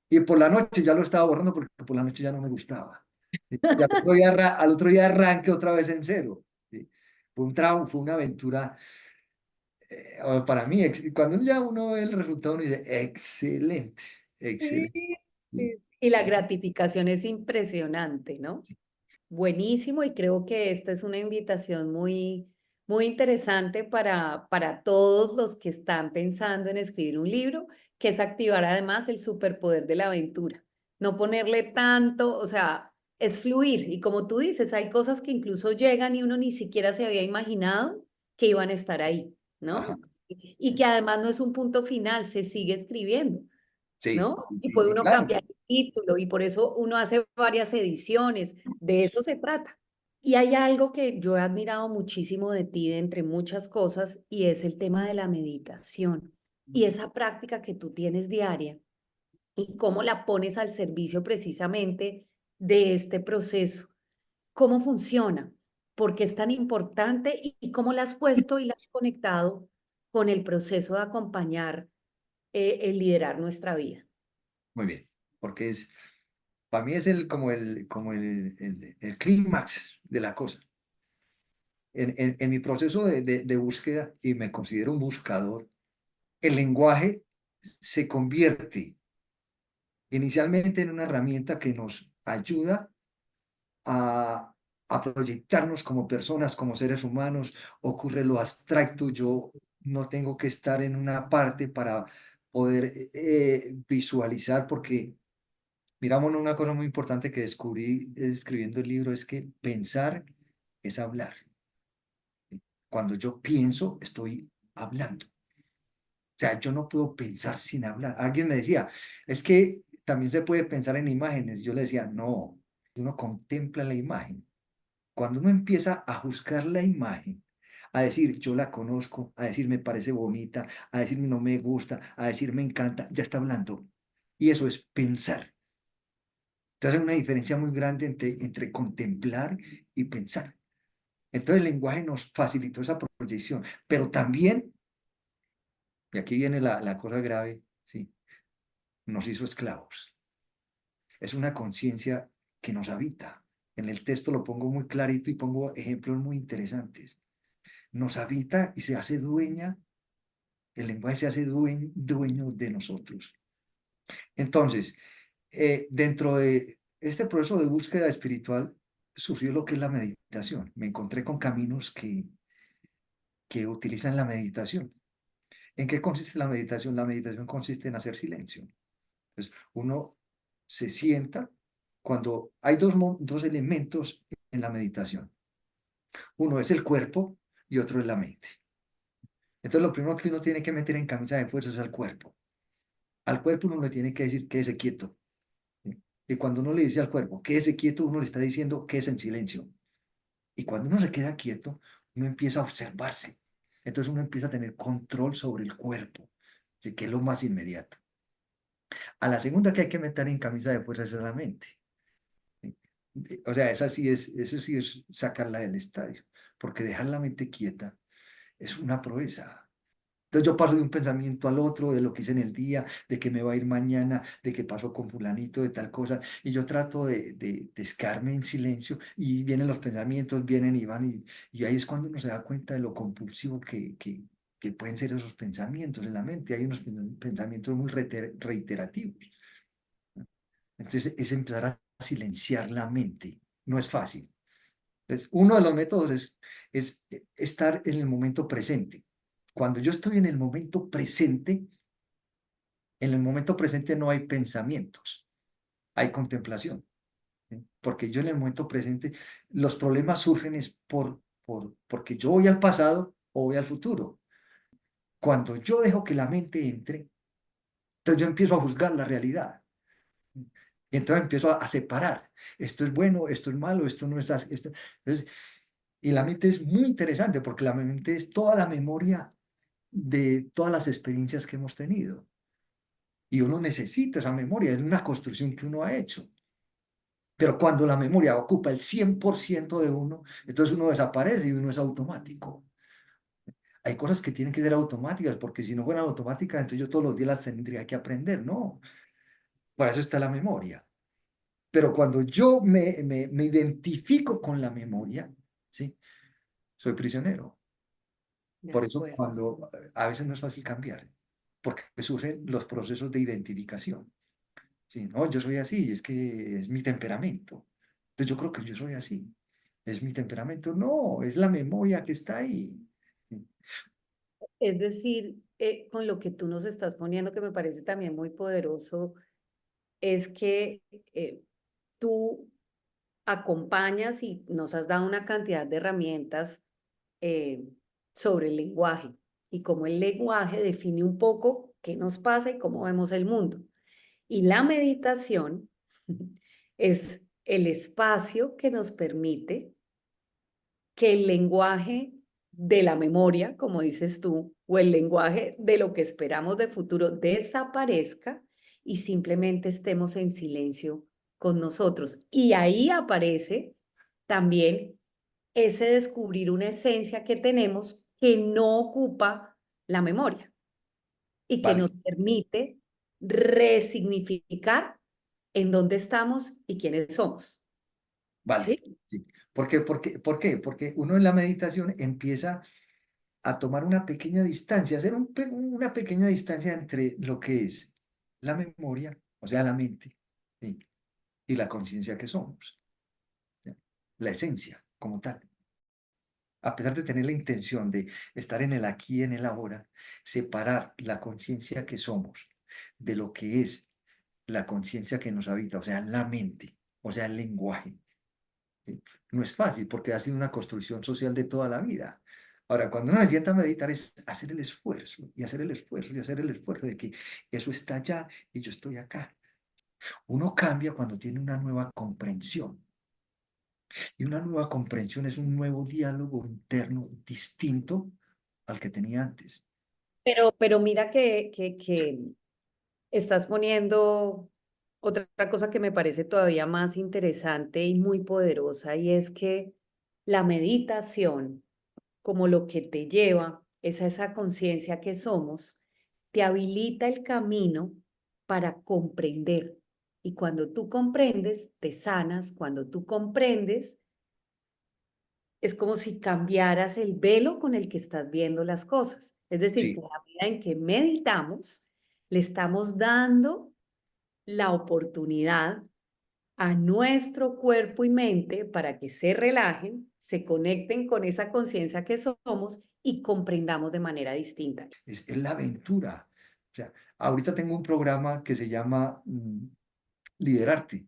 Y por la noche ya lo estaba borrando porque por la noche ya no me gustaba. Y al otro día arranqué otra vez en cero. ¿Sí? Fue un trauma, fue una aventura para mí. Cuando ya uno ve el resultado, uno dice, excelente, Sí, excelente. Sí, sí. Y la sí, gratificación es impresionante, ¿no? Buenísimo, y creo que esta es una invitación muy interesante para todos los que están pensando en escribir un libro, que es activar además el superpoder de la aventura. No ponerle tanto, o sea, es fluir. Y como tú dices, hay cosas que incluso llegan y uno ni siquiera se había imaginado que iban a estar ahí, ajá, ¿no? Y que además no es un punto final, se sigue escribiendo. sí, ¿No? sí, Y sí, puede sí, uno claro. cambiar el título y por eso uno hace varias ediciones. De eso se trata. Y hay algo que yo he admirado muchísimo de ti, de entre muchas cosas, y es el tema de la meditación y esa práctica que tú tienes diaria y cómo la pones al servicio precisamente de este proceso. ¿Cómo funciona? ¿Por qué es tan importante y cómo la has puesto y la has conectado con el proceso de acompañar el liderar nuestra vida? Muy bien, porque para mí es como el clímax de la cosa. En mi proceso de búsqueda, y me considero un buscador, el lenguaje se convierte inicialmente en una herramienta que nos ayuda a, a proyectarnos como personas, como seres humanos. Ocurre lo abstracto, yo no tengo que estar en una parte para poder visualizar, porque miramos una cosa muy importante que descubrí escribiendo el libro, es que pensar es hablar. Cuando yo pienso, estoy hablando. O sea, yo no puedo pensar sin hablar. Alguien me decía, es que también se puede pensar en imágenes. Yo le decía, no, uno contempla la imagen. Cuando uno empieza a juzgar la imagen, a decir yo la conozco, a decir me parece bonita, a decir no me gusta, a decir me encanta, ya está hablando. Y eso es pensar. Entonces hay una diferencia muy grande entre contemplar y pensar. Entonces el lenguaje nos facilitó esa proyección, pero también, y aquí viene la cosa grave, sí, nos hizo esclavos. Es una conciencia que nos habita. En el texto lo pongo muy clarito y pongo ejemplos muy interesantes. nos habita y se hace dueña, el lenguaje se hace dueño de nosotros. Entonces, dentro de este proceso de búsqueda espiritual, surgió lo que es la meditación. Me encontré con caminos que utilizan la meditación. ¿En qué consiste la meditación? La meditación consiste en hacer silencio. Entonces, uno se sienta cuando hay dos elementos en la meditación. Uno es el cuerpo y otro es la mente. Entonces, lo primero que uno tiene que meter en camisa de fuerza es al cuerpo. Al cuerpo uno le tiene que decir quédese quieto. ¿Sí? Y cuando uno le dice al cuerpo quédese quieto, uno le está diciendo quédese en silencio. Y cuando uno se queda quieto, uno empieza a observarse. Entonces uno empieza a tener control sobre el cuerpo, ¿sí? Que es lo más inmediato. A la segunda que hay que meter en camisa de fuerza es a la mente. ¿Sí? O sea, eso sí es sacarla del estadio, porque dejar la mente quieta es una proeza. Entonces yo paso de un pensamiento al otro, de lo que hice en el día, de que me va a ir mañana, de que pasó con fulanito, de tal cosa, y yo trato de escarme en silencio y vienen los pensamientos, vienen y van, y ahí es cuando uno se da cuenta de lo compulsivo que pueden ser esos pensamientos en la mente. Hay unos pensamientos muy reiterativos. Entonces es empezar a silenciar la mente. No es fácil. Entonces, uno de los métodos es estar en el momento presente. Cuando yo estoy en el momento presente no hay pensamientos, hay contemplación. ¿Sí? Porque yo en el momento presente, los problemas surgen es porque yo voy al pasado o voy al futuro. Cuando yo dejo que la mente entre, entonces yo empiezo a juzgar la realidad. Y entonces empiezo a separar. Esto es bueno, esto es malo, esto no es así. Entonces, y la mente es muy interesante porque la mente es toda la memoria de todas las experiencias que hemos tenido. Y uno necesita esa memoria, es una construcción que uno ha hecho. Pero cuando la memoria ocupa el 100% de uno, entonces uno desaparece y uno es automático. Hay cosas que tienen que ser automáticas, porque si no fueran automáticas, entonces yo todos los días las tendría que aprender, ¿no? Para eso está la memoria. Pero cuando yo me identifico con la memoria, ¿sí? Soy prisionero. De Por eso acuerdo. cuando a veces no es fácil cambiar, porque surgen los procesos de identificación. Sí, no, yo soy así, es que es mi temperamento. Entonces yo creo que yo soy así. Es mi temperamento. No, es la memoria que está ahí. Sí, Es decir, con lo que tú nos estás poniendo, que me parece también muy poderoso, es que tú acompañas y nos has dado una cantidad de herramientas eh, sobre el lenguaje y cómo el lenguaje define un poco qué nos pasa y cómo vemos el mundo. Y la meditación es el espacio que nos permite que el lenguaje de la memoria, como dices tú, o el lenguaje de lo que esperamos de futuro desaparezca y simplemente estemos en silencio con nosotros. Y ahí aparece también ese descubrir una esencia que tenemos que no ocupa la memoria y que nos vale, permite resignificar en dónde estamos y quiénes somos. vale. ¿Sí? Sí. ¿Por qué? Porque uno en la meditación empieza a tomar una pequeña distancia, hacer una pequeña distancia entre lo que es la memoria, o sea, la mente, ¿sí? Y la conciencia que somos, ¿sí? La esencia como tal. A pesar de tener la intención de estar en el aquí y en el ahora, separar la conciencia que somos de lo que es la conciencia que nos habita, o sea, la mente, o sea, el lenguaje. ¿Sí? No es fácil porque ha sido una construcción social de toda la vida. Ahora, cuando uno se sienta a meditar es hacer el esfuerzo y hacer el esfuerzo y hacer el esfuerzo de que eso está allá y yo estoy acá. Uno cambia cuando tiene una nueva comprensión. Y una nueva comprensión es un nuevo diálogo interno distinto al que tenía antes. Pero mira que estás poniendo otra cosa que me parece todavía más interesante y muy poderosa, y es que la meditación, como lo que te lleva es a esa conciencia que somos, te habilita el camino para comprender. Y cuando tú comprendes, te sanas. Cuando tú comprendes, es como si cambiaras el velo con el que estás viendo las cosas. Es decir, que Sí, en la medida en que meditamos, le estamos dando la oportunidad a nuestro cuerpo y mente para que se relajen, se conecten con esa conciencia que somos y comprendamos de manera distinta. es la aventura. O sea, ahorita tengo un programa que se llama Liderarte,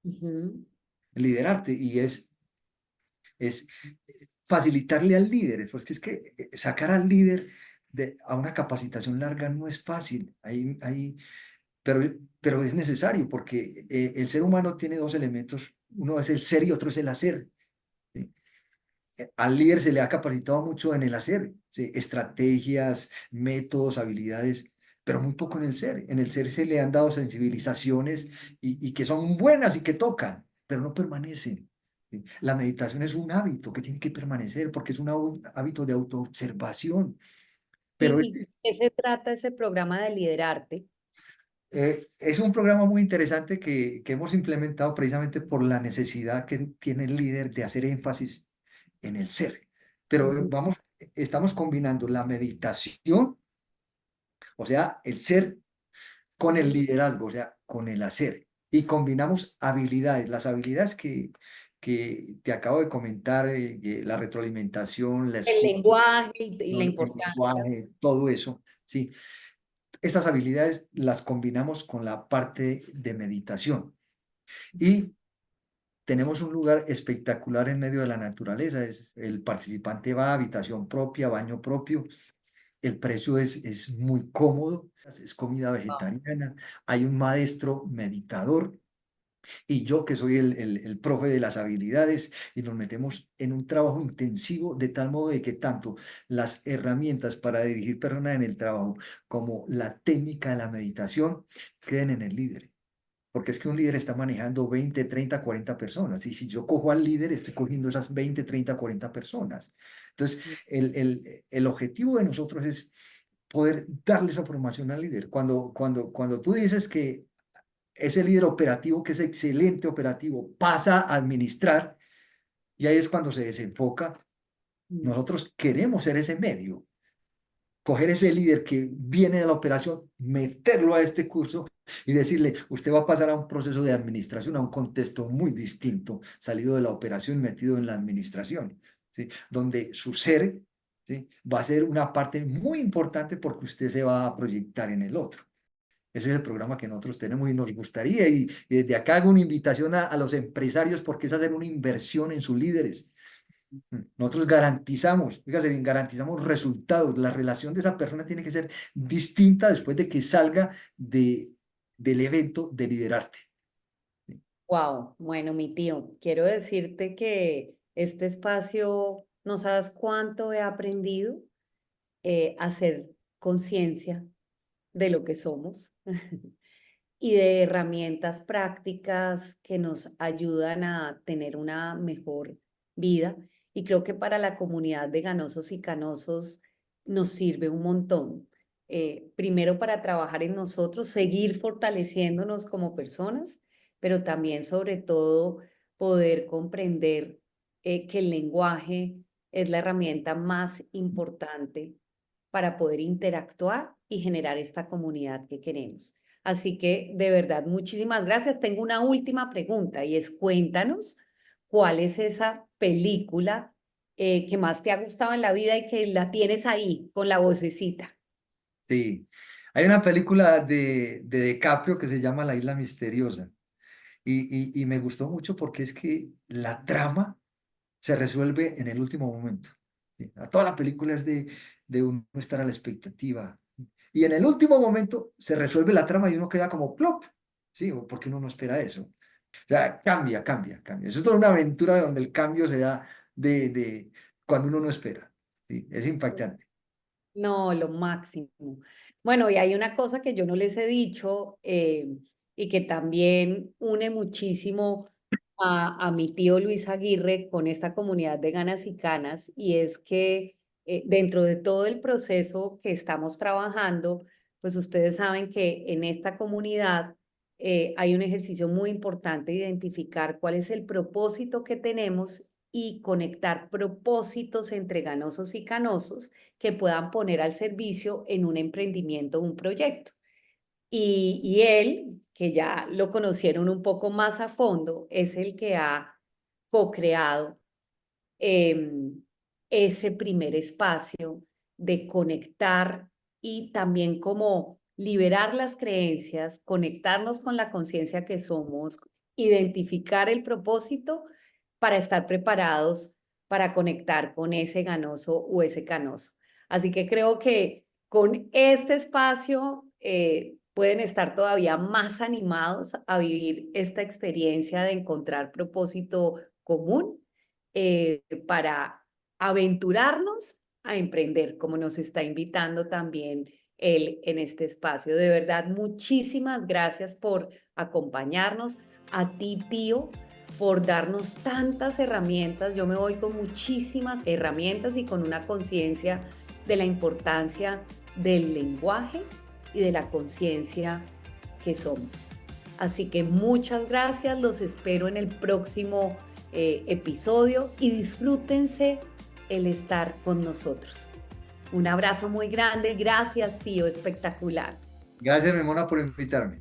Ujú. Liderarte, y es facilitarle al líder, porque es que sacar al líder a una capacitación larga no es fácil, pero, pero es necesario, porque el ser humano tiene dos elementos, uno es el ser y otro es el hacer. ¿Sí? Al líder se le ha capacitado mucho en el hacer, ¿sí? Estrategias, métodos, habilidades, pero muy poco en el ser. En el ser se le han dado sensibilizaciones y que son buenas y que tocan, pero no permanecen. ¿Sí? La meditación es un hábito que tiene que permanecer porque es un hábito de autoobservación. Pero ¿Y de qué se trata ese programa de liderarte? es un programa muy interesante que hemos implementado precisamente por la necesidad que tiene el líder de hacer énfasis en el ser. Pero Ujú. estamos combinando la meditación, o sea, el ser, con el liderazgo, o sea, con el hacer. Y combinamos habilidades, las habilidades que te acabo de comentar, la retroalimentación, la El escucha, lenguaje y la el importancia. lenguaje, todo eso, ¿sí? Estas habilidades las combinamos con la parte de meditación. Y tenemos un lugar espectacular en medio de la naturaleza. El participante va a habitación propia, baño propio. El precio es muy cómodo. Es comida vegetariana. Hay un maestro meditador y yo que soy el profe de las habilidades y nos metemos en un trabajo intensivo de tal modo de que tanto las herramientas para dirigir personas en el trabajo como la técnica de la meditación queden en el líder. Porque es que un líder está manejando 20, 30, 40 personas. Y si yo cojo al líder, estoy cogiendo esas 20, 30, 40 personas. Entonces, el objetivo de nosotros es poder darle esa formación al líder. Cuando tú dices que ese líder operativo, que es excelente operativo, pasa a administrar, y ahí es cuando se desenfoca. Nosotros queremos ser ese medio, coger ese líder que viene de la operación, meterlo a este curso y decirle, usted va a pasar a un proceso de administración, a un contexto muy distinto, salido de la operación, metido en la administración, ¿sí? Donde su ser, ¿sí? Va a ser una parte muy importante porque usted se va a proyectar en el otro. Ese es el programa que nosotros tenemos y nos gustaría, y desde acá hago una invitación a los empresarios porque es hacer una inversión en sus líderes. Nosotros garantizamos, fíjate bien, garantizamos resultados. La relación de esa persona tiene que ser distinta después de que salga del evento de liderarte. Wow, bueno, mi tío, quiero decirte que este espacio, no sabes cuánto he aprendido a hacer conciencia de lo que somos y de herramientas prácticas que nos ayudan a tener una mejor vida. Y creo que para la comunidad de ganosos y canosos nos sirve un montón. Primero para trabajar en nosotros, seguir fortaleciéndonos como personas, pero también sobre todo poder comprender que el lenguaje es la herramienta más importante para poder interactuar y generar esta comunidad que queremos. Así que de verdad, muchísimas gracias. Tengo una última pregunta y es cuéntanos cuál es esa película que más te ha gustado en la vida y que la tienes ahí con la vocecita. Sí, hay una película de DiCaprio que se llama La Isla Misteriosa y me gustó mucho porque es que la trama se resuelve en el último momento. ¿Sí? Toda la película es de uno estar a la expectativa. Y en el último momento se resuelve la trama y uno queda como plop. Sí, porque uno no espera eso. O sea, cambia, cambia, cambia. Eso es toda una aventura donde el cambio se da de cuando uno no espera. Sí, es impactante. No, lo máximo. Bueno, y hay una cosa que yo no les he dicho y que también une muchísimo a mi tío Luis Aguirre con esta comunidad de ganas y canas, y es que dentro de todo el proceso que estamos trabajando, pues ustedes saben que en esta comunidad hay un ejercicio muy importante de identificar cuál es el propósito que tenemos y conectar propósitos entre ganosos y canosos que puedan poner al servicio en un emprendimiento, un proyecto. Y él, que ya lo conocieron un poco más a fondo, es el que ha co-creado ese primer espacio de conectar y también como liberar las creencias, conectarnos con la conciencia que somos, identificar el propósito para estar preparados para conectar con ese ganoso o ese canoso. Así que creo que con este espacio pueden estar todavía más animados a vivir esta experiencia de encontrar propósito común para aventurarnos a emprender, como nos está invitando también él en este espacio. De verdad, muchísimas gracias por acompañarnos. A ti, tío, por darnos tantas herramientas. Yo me voy con muchísimas herramientas y con una conciencia de la importancia del lenguaje y de la conciencia que somos. Así que muchas gracias, los espero en el próximo episodio y disfrútense el estar con nosotros. Un abrazo muy grande, gracias tío, espectacular. Gracias, Ramona, por invitarme.